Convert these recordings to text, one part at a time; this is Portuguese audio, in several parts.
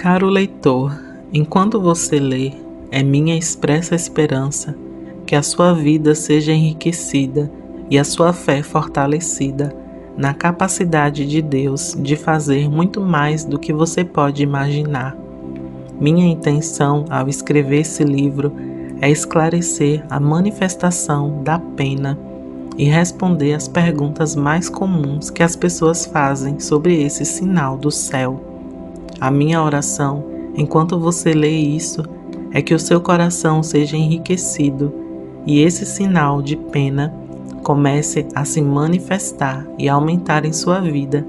Caro leitor, enquanto você lê, é minha expressa esperança que a sua vida seja enriquecida e a sua fé fortalecida na capacidade de Deus de fazer muito mais do que você pode imaginar. Minha intenção ao escrever esse livro é esclarecer a manifestação da pena e responder às perguntas mais comuns que as pessoas fazem sobre esse sinal do céu. A minha oração, enquanto você lê isso, é que o seu coração seja enriquecido e esse sinal de pena comece a se manifestar e aumentar em sua vida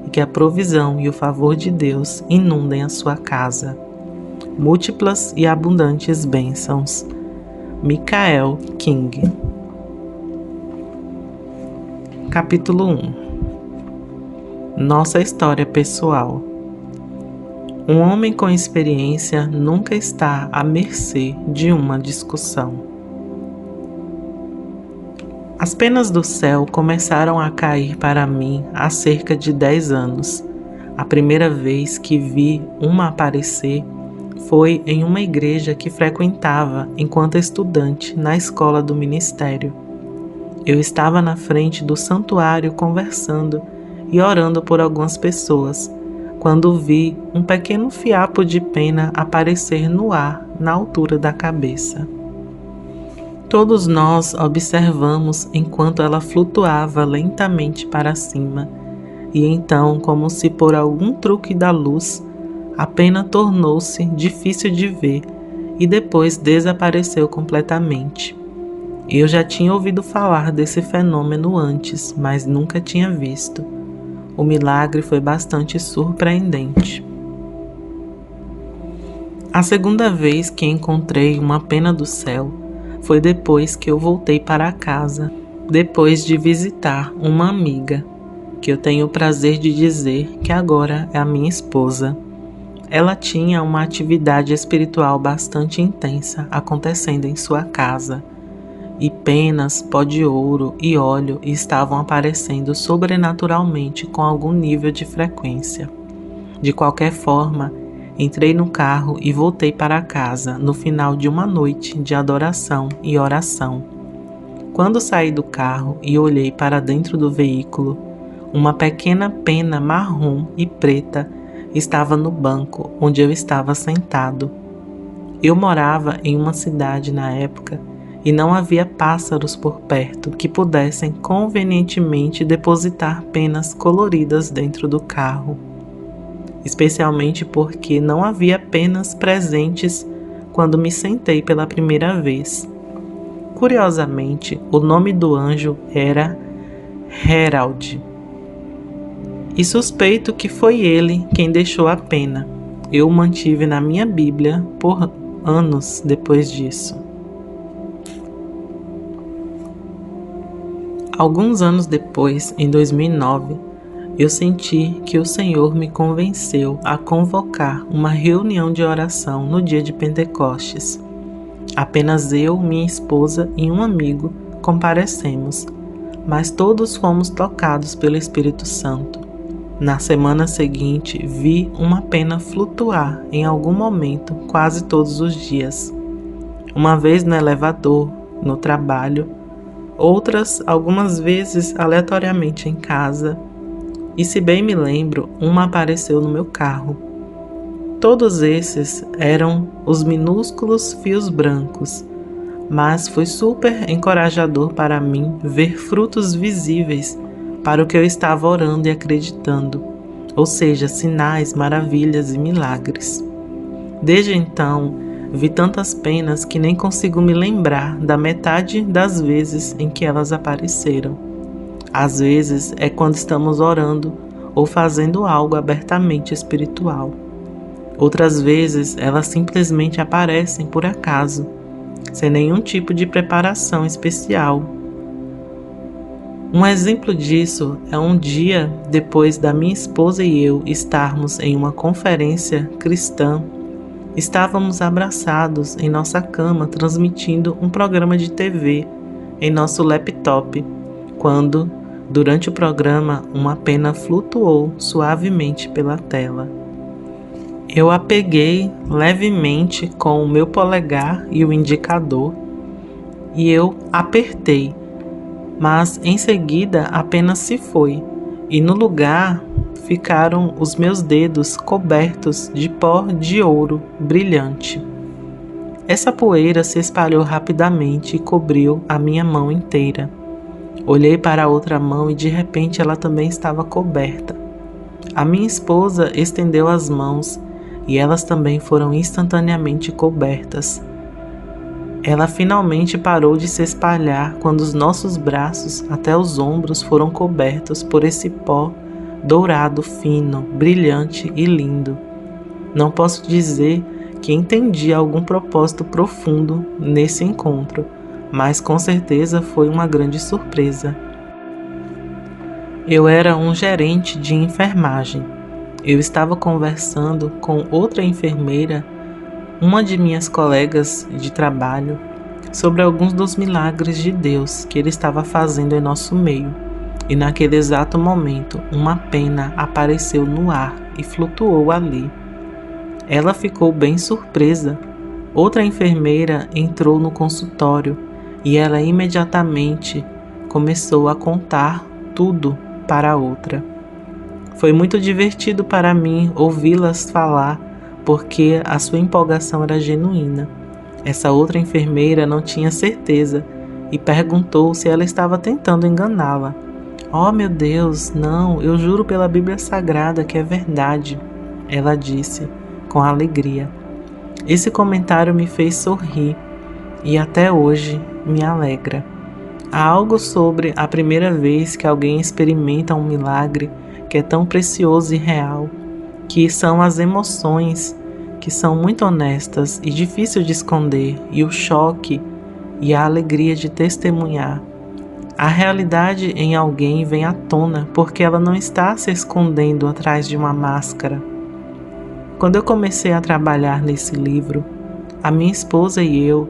e que a provisão e o favor de Deus inundem a sua casa. Múltiplas e abundantes bênçãos. Michael King. Capítulo 1. Nossa história pessoal. Um homem com experiência nunca está à mercê de uma discussão. As penas do céu começaram a cair para mim há cerca de 10 anos. A primeira vez que vi uma aparecer foi em uma igreja que frequentava enquanto estudante na escola do ministério. Eu estava na frente do santuário conversando e orando por algumas pessoas, quando vi um pequeno fiapo de pena aparecer no ar na altura da cabeça. Todos nós observamos enquanto ela flutuava lentamente para cima, e então, como se por algum truque da luz, a pena tornou-se difícil de ver e depois desapareceu completamente. Eu já tinha ouvido falar desse fenômeno antes, mas nunca tinha visto. O milagre foi bastante surpreendente. A segunda vez que encontrei uma pena do céu foi depois que eu voltei para casa, depois de visitar uma amiga, que eu tenho o prazer de dizer que agora é a minha esposa. Ela tinha uma atividade espiritual bastante intensa acontecendo em sua casa, e penas, pó de ouro e óleo estavam aparecendo sobrenaturalmente com algum nível de frequência. De qualquer forma, entrei no carro e voltei para casa no final de uma noite de adoração e oração. Quando saí do carro e olhei para dentro do veículo, uma pequena pena marrom e preta estava no banco onde eu estava sentado. Eu morava em uma cidade na época e não havia pássaros por perto que pudessem convenientemente depositar penas coloridas dentro do carro, especialmente porque não havia penas presentes quando me sentei pela primeira vez. Curiosamente, o nome do anjo era Herald, e suspeito que foi ele quem deixou a pena. Eu o mantive na minha Bíblia por anos depois disso. Alguns anos depois, em 2009, eu senti que o Senhor me convenceu a convocar uma reunião de oração no dia de Pentecostes. Apenas eu, minha esposa e um amigo comparecemos, mas todos fomos tocados pelo Espírito Santo. Na semana seguinte, vi uma pena flutuar em algum momento quase todos os dias. Uma vez no elevador, no trabalho, outras algumas vezes aleatoriamente em casa, e se bem me lembro, uma apareceu no meu carro. Todos esses eram os minúsculos fios brancos, mas foi super encorajador para mim ver frutos visíveis para o que eu estava orando e acreditando, ou seja, sinais, maravilhas e milagres. Desde então, vi tantas penas que nem consigo me lembrar da metade das vezes em que elas apareceram. Às vezes é quando estamos orando ou fazendo algo abertamente espiritual. Outras vezes elas simplesmente aparecem por acaso, sem nenhum tipo de preparação especial. Um exemplo disso é um dia depois da minha esposa e eu estarmos em uma conferência cristã. Estávamos abraçados em nossa cama transmitindo um programa de TV em nosso laptop, quando, durante o programa, uma pena flutuou suavemente pela tela. Eu a peguei levemente com o meu polegar e o indicador e eu apertei, mas em seguida apenas se foi, e no lugar ficaram os meus dedos cobertos de pó de ouro brilhante. Essa poeira se espalhou rapidamente e cobriu a minha mão inteira. Olhei para a outra mão e de repente ela também estava coberta. A minha esposa estendeu as mãos e elas também foram instantaneamente cobertas. Ela finalmente parou de se espalhar quando os nossos braços até os ombros foram cobertos por esse pó dourado fino, brilhante e lindo. Não posso dizer que entendi algum propósito profundo nesse encontro, mas com certeza foi uma grande surpresa. Eu era um gerente de enfermagem. Eu estava conversando com outra enfermeira, uma de minhas colegas de trabalho, sobre alguns dos milagres de Deus que Ele estava fazendo em nosso meio. E naquele exato momento, uma pena apareceu no ar e flutuou ali. Ela ficou bem surpresa. Outra enfermeira entrou no consultório e ela imediatamente começou a contar tudo para a outra. Foi muito divertido para mim ouvi-las falar, porque a sua empolgação era genuína. Essa outra enfermeira não tinha certeza e perguntou se ela estava tentando enganá-la. Oh, meu Deus, não, eu juro pela Bíblia Sagrada que é verdade, ela disse, com alegria. Esse comentário me fez sorrir e até hoje me alegra. Há algo sobre a primeira vez que alguém experimenta um milagre que é tão precioso e real, que são as emoções que são muito honestas e difíceis de esconder, e o choque e a alegria de testemunhar. A realidade em alguém vem à tona porque ela não está se escondendo atrás de uma máscara. Quando eu comecei a trabalhar nesse livro, a minha esposa e eu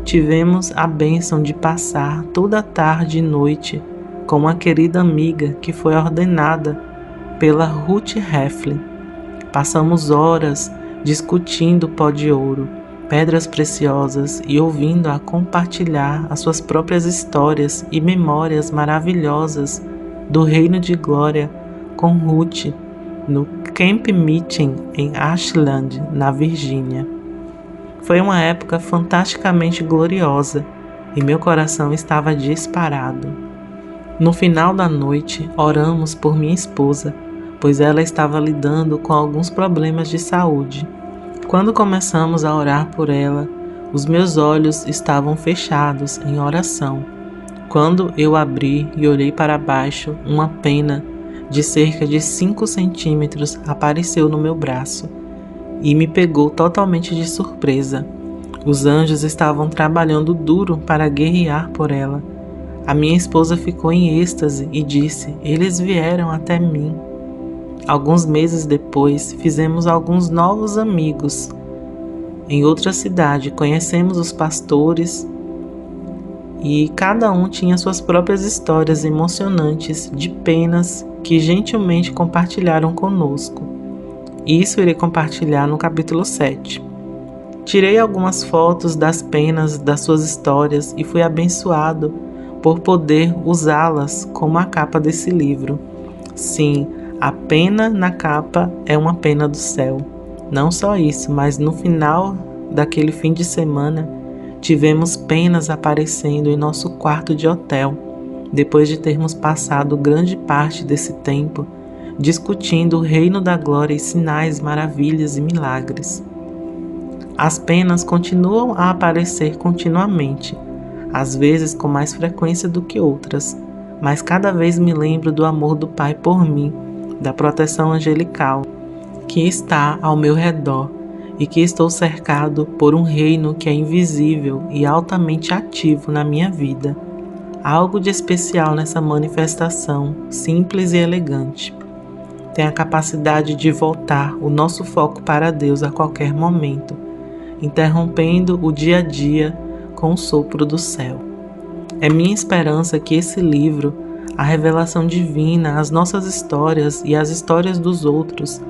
tivemos a bênção de passar toda a tarde e noite com uma querida amiga que foi ordenada pela Ruth Heflin. Passamos horas discutindo pó de ouro, pedras preciosas e ouvindo-a compartilhar as suas próprias histórias e memórias maravilhosas do Reino de Glória com Ruth no Camp Meeting em Ashland, na Virgínia. Foi uma época fantasticamente gloriosa e meu coração estava disparado. No final da noite, oramos por minha esposa, pois ela estava lidando com alguns problemas de saúde. Quando começamos a orar por ela, os meus olhos estavam fechados em oração. Quando eu abri e olhei para baixo, uma pena de cerca de 5 centímetros apareceu no meu braço e me pegou totalmente de surpresa. Os anjos estavam trabalhando duro para guerrear por ela. A minha esposa ficou em êxtase e disse: "Eles vieram até mim." Alguns meses depois, fizemos alguns novos amigos. Em outra cidade, conhecemos os pastores e cada um tinha suas próprias histórias emocionantes de penas que gentilmente compartilharam conosco. Isso irei compartilhar no capítulo 7. Tirei algumas fotos das penas das suas histórias e fui abençoado por poder usá-las como a capa desse livro. Sim, a pena na capa é uma pena do céu. Não só isso, mas no final daquele fim de semana, tivemos penas aparecendo em nosso quarto de hotel, depois de termos passado grande parte desse tempo discutindo o reino da glória e sinais, maravilhas e milagres. As penas continuam a aparecer continuamente, às vezes com mais frequência do que outras, mas cada vez me lembro do amor do Pai por mim, da proteção angelical que está ao meu redor e que estou cercado por um reino que é invisível e altamente ativo na minha vida. Há algo de especial nessa manifestação, simples e elegante. Tem a capacidade de voltar o nosso foco para Deus a qualquer momento, interrompendo o dia a dia com o sopro do céu. É minha esperança que esse livro, a revelação divina, as nossas histórias e as histórias dos outros,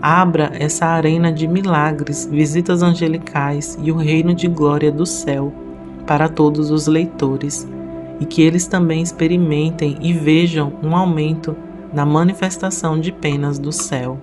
abra essa arena de milagres, visitas angelicais e o reino de glória do céu para todos os leitores, e que eles também experimentem e vejam um aumento na manifestação de penas do céu.